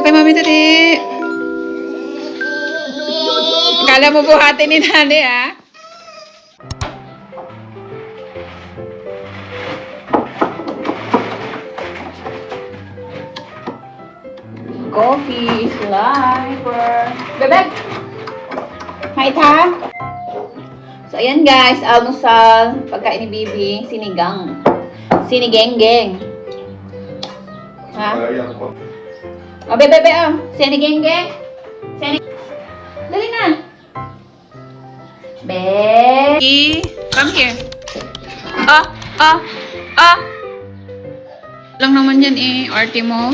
kay Mami Tati. Akala mo buhati ni Nani, ha? Coffee is life. Bebek! Hi, ta! So, ayan guys, almusal. Pagkain ni Bibi, sinigang. Sinigeng-geng. Ha? O, bebe, sinigeng-geng. Dali na. Becky, come here. Lang naman yan eh, arte mo.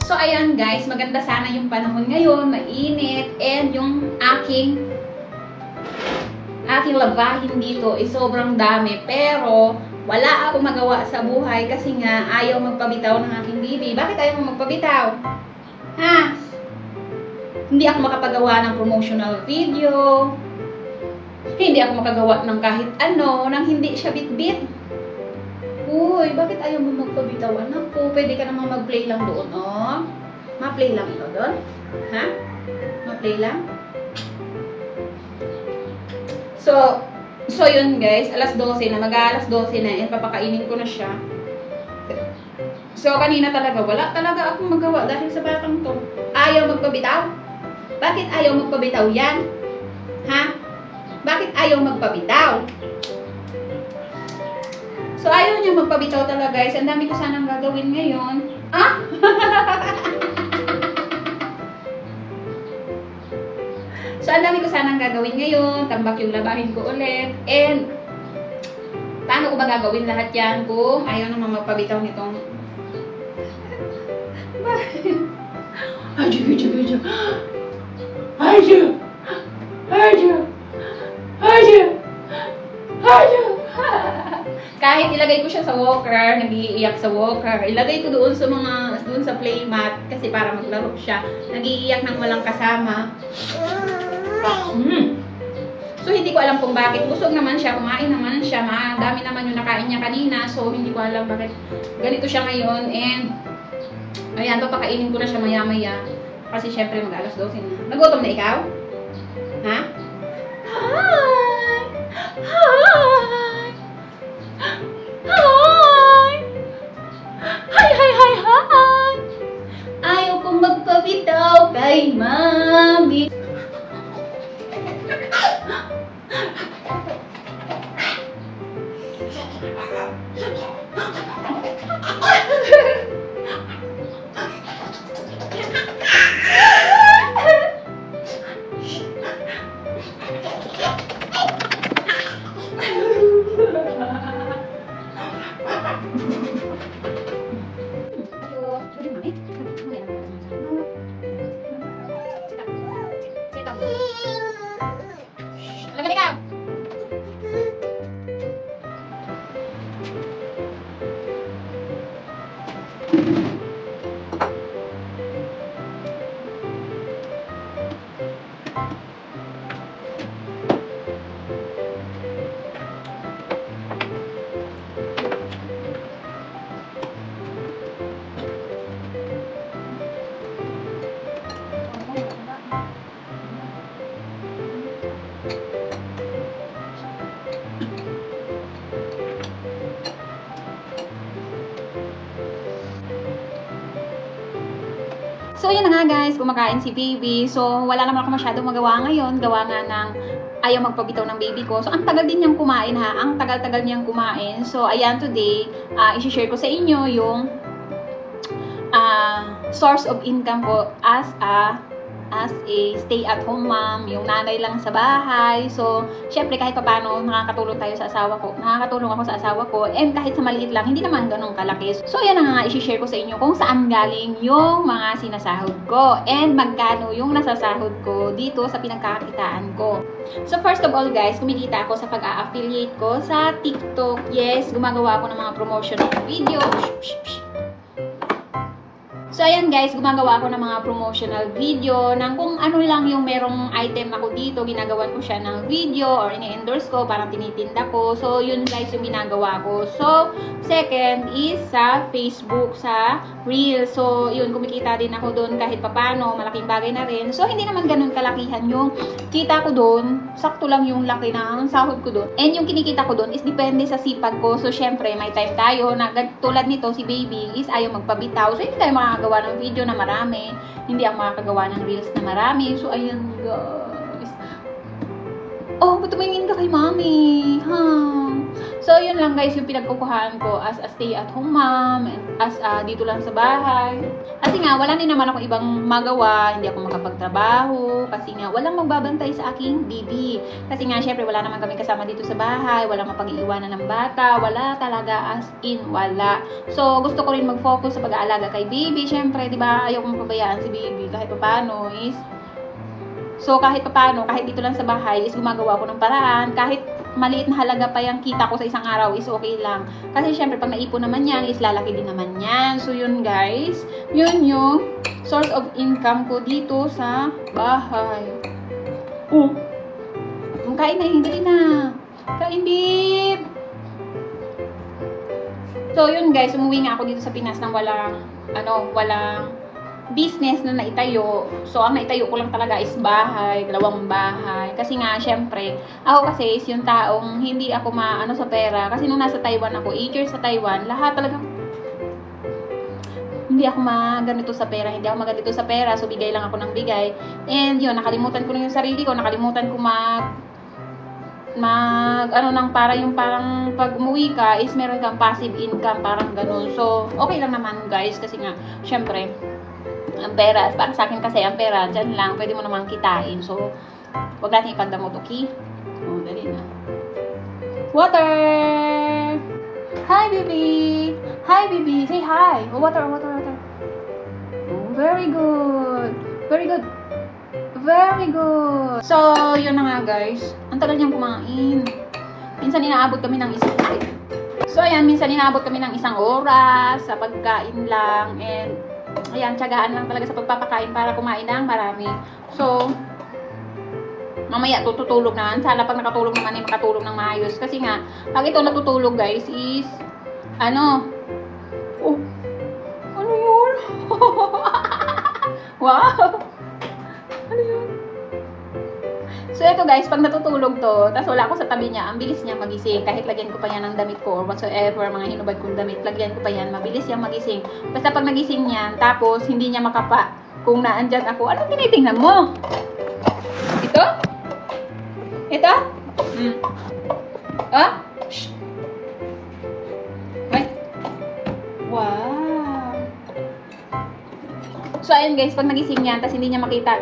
So, ayan guys, maganda sana yung panahon ngayon, mainit, and yung aking labahin dito is sobrang dami, pero wala ako magawa sa buhay kasi nga ayaw magpabitaw ng aking bibi. Bakit ayaw mo magpabitaw? Ha? Hindi ako makapagawa ng promotional video, hindi ako makagawa ng kahit ano, nang hindi siya bit-bit. Uy, bakit ayaw mo magpabitaw, anak ko? Pwede ka namang mag-play lang doon, oh. Ma-play lang ito doon? Ha? Ma-play lang? So yun guys, alas 12 na, mag-alas 12 na, and papakainin ko na siya. So kanina talaga, wala talaga akong magawa dahil sa batang to. Ayaw magpabitaw? Bakit ayaw magpabitaw yan? Ha? Bakit ayaw magpabitaw? So, ayaw niya magpabitaw talaga guys. Ang dami ko sanang gagawin ngayon. Ah? So, ang dami ko sanang gagawin ngayon. Tambak yung labahin ko ulit. And, paano ko ba gagawin lahat yan kung ayaw naman magpabitaw nitong... Kahit ilagay ko siya sa walker, nag-iiyak sa walker. Ilagay ko doon sa playmat kasi para maglaro siya. Nag-iiyak nang walang kasama. So hindi ko alam kung bakit. Busog naman siya, kumain naman siya. Dami naman yung nakain niya kanina. So hindi ko alam bakit ganito siya ngayon. And ayan, papakainin ko na siya maya-maya. Kasi syempre mag-alas 12 na. Nagutom na ikaw? Ha? Hi! Hi! Hi! Hi! Ayaw kong magpabitaw kay Mami. So, yun na nga guys, kumakain si baby. So, wala naman ako masyadong magawa ngayon. Gawa nga ng ayaw magpabitaw ng baby ko. So, ang tagal din niyang kumain ha. Ang tagal-tagal niyang kumain. So, ayan today, isi-share ko sa inyo yung source of income ko as a stay-at-home mom, yung nanay lang sa bahay. So, syempre kahit paano nakakatulong tayo sa asawa ko. Nakakatulong ako sa asawa ko. And kahit sa maliit lang, hindi naman ganun kalaki. So, yan na nga isi-share ko sa inyo kung saan galing yung mga sinasahod ko. And magkano yung nasasahod ko dito sa pinagkakakitaan ko. So, first of all guys, kumikita ako sa pag-a-affiliate ko sa TikTok. Yes, gumagawa ako ng mga promotional video. So, ayan guys, gumagawa ako ng mga promotional video ng kung ano lang yung merong item ako dito, ginagawan ko siya ng video or ini-endorse ko, parang tinitinda ko. So, yun guys yung ginagawa ko. So, second is sa Facebook, sa Reels. So, yun, kumikita din ako doon kahit papano, malaking bagay na rin. So, hindi naman ganun kalakihan yung kita ko doon. Sakto lang yung laki ng sahod ko doon. And yung kinikita ko doon is depende sa sipag ko. So, syempre, may time tayo na tulad nito, si baby is ayaw magpabitaw. So, hindi tayo makakagawa ng video na marami. Hindi ako makakagawa ng reels na marami. So, ayan guys. Oh, ba't tumingin ka kay mami? So, yun lang guys yung pinagkukuhaan ko as a stay-at-home mom, as dito lang sa bahay. Kasi nga, wala din naman ako ibang magawa, hindi ako makapagtrabaho, kasi nga, walang magbabantay sa aking baby. Kasi nga, syempre, wala naman kami kasama dito sa bahay, walang mapag-iiwanan ng bata, wala talaga, as in, wala. So, gusto ko rin mag-focus sa pag-aalaga kay baby. Syempre, di ba, ayaw kong pabayaan si baby kahit paano is. So, kahit paano, kahit dito lang sa bahay, is gumagawa ko ng paraan. Kahit maliit na halaga pa yung kita ko sa isang araw, is okay lang. Kasi, syempre, pag naipon naman yan, is lalaki din naman yan. So, yun guys. Yun yung source of income ko dito sa bahay. Oh! Kain na, hindi na. Kain, babe! So, yun guys, umuwi nga ako dito sa Pinas nang walang business na naitayo. So, ang naitayo ko lang talaga is bahay, dalawang bahay. Kasi nga, syempre, ako kasi is yung taong hindi ako maano sa pera. Kasi nung nasa Taiwan ako, 8 years sa Taiwan, lahat talaga hindi ako maganito sa pera. Hindi ako maganito sa pera. So, bigay lang ako ng bigay. And yun, nakalimutan ko na yung sarili ko. Nakalimutan ko parang pag umuwi ka is meron kang passive income, parang ganun. So, okay lang naman guys, kasi nga, syempre, ang pera, para sa akin kasi ang pera, dyan lang, pwede mo namang kitain. So, huwag natin ipagdamot, okay? Oh, dali na. Water! Hi, baby! Hi, baby! Say hi! Oh, water, water, water. Oh, very good! Very good! Very good! So, yun na nga guys. Ang tagal niyang kumain. Minsan inaabot kami ng isang oras sa pagkain lang. And, ayan, tiyagaan lang talaga sa pagpapakain para kumain ng marami. So, mamaya tutulog naman. Sana pag nakatulog naman ay makatulog ng maayos. Kasi nga, pag ito natutulog guys is, oh, ano yun? Wow! Ano yun? So, ito guys, pag natutulog to, tapos wala ako sa tabi niya, ang bilis niya magising. Kahit lagyan ko pa yan ng damit ko or whatsoever, mga hinubad kong damit, lagyan ko pa yan, mabilis yan magising. Basta pag nagising yan, tapos hindi niya makapa kung naandyan ako, anong tinitingnan mo? Ito? Ito? Oh? Shh. Wait. Wow. So, ayun guys, pag nagising yan, tapos hindi niya makita,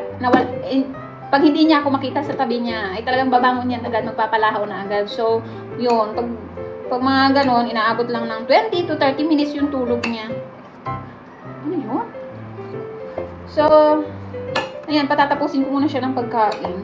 pag hindi niya ako makita sa tabi niya, ay talagang babangon yan agad, magpapalahaw na agad. So, yun, pag mga ganon, inaabot lang ng 20 to 30 minutes yung tulog niya. Ano yun? So, ayan, patatapusin ko muna siya ng pagkain.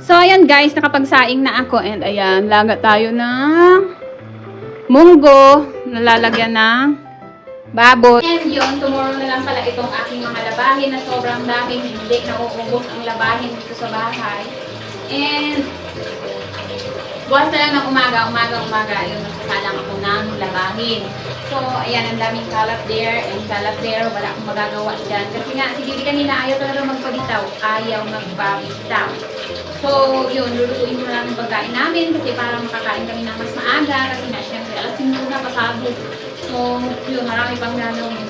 So, ayan guys, nakapagsaing na ako. And ayan, laga tayo ng munggo na lalagyan ng baboy. And yun, tomorrow na lang pala itong aking mga labahin na sobrang dami. Hindi na uubos ang labahin dito sa bahay. And bukas na lang ng umaga. Yun, magsasalang ako ng labahin. So, ayan, ang daming kalat there and kalat there. Wala akong magagawa dyan. Kasi nga, si Bibi kanina ayaw talaga magpabitaw. Ayaw magpabitaw. So, yun, lulutuin ko na lang yung pagkain namin kasi para makakain kami ng mas maaga kasi nga, syempre, alas 5 na pasado. So, yun, marami pang gagawin.